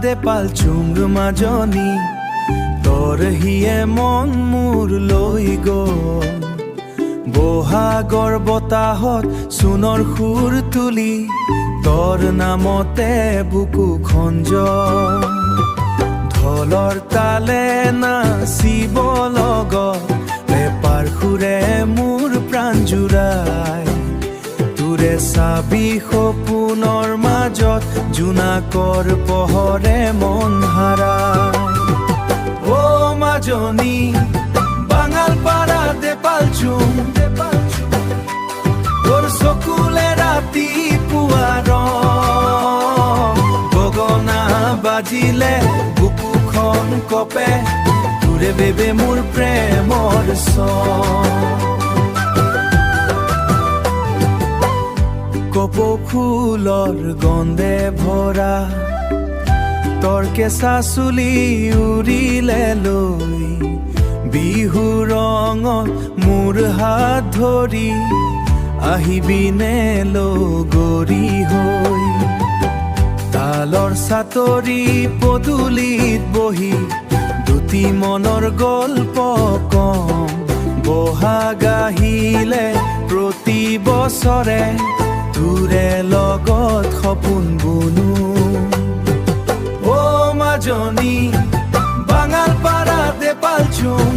দে পাল চুংৰ মাজনী তোৰ হিয়ে মন মোৰ লৈ গ'ল বহাগৰ বতাহত সোণৰ সুৰ তুলি তোৰ নামতে বুকু খঞ্জল ঢোলৰ তালে নাচিব লগত পেপাৰ সুৰে মোৰ প্ৰাণ জুৰাই তোৰে চাবি সপোনৰ মাজত জোনাকৰ পোহৰে মন হাৰাই ও মাজনী বাঙালপাৰা দে পাল চুং তোৰ চকুলে ৰাতিপুৱা ৰং গগনা বাজিলে বুকুখন কপে তোৰে বেবে মোৰ প্ৰেমৰ সং কপৌ ফুলৰ গন্ধে ভৰা তোৰ কেঁচা চুলি উৰিলে লৈ বিহু ৰঙত মোৰ হাত ধৰি আহিবিনে লগৰী হৈ তালৰ চাতৰি পদূলিত বহি দুটি মনৰ গল্প কম বহাগ আহিলে প্ৰতি বছৰে তোৰে লগত সপোন বুনো ও মাজনী বাঙালপাৰা দে পাল চুং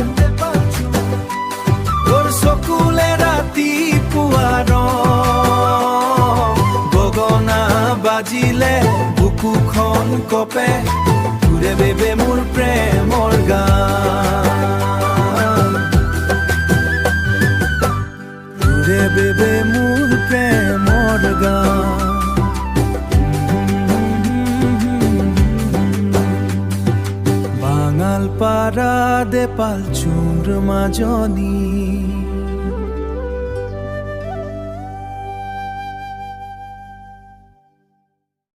তোৰ চকুলে ৰাতিপুৱা ৰং গগনা বাজিলে বুকুখন কপে তোৰে বেবে মোৰ প্ৰেমৰ গান তোৰে বেবে মোৰ প্ৰেমৰ গান বাঙালপাৰা দে পাল চুংৰ মাজনী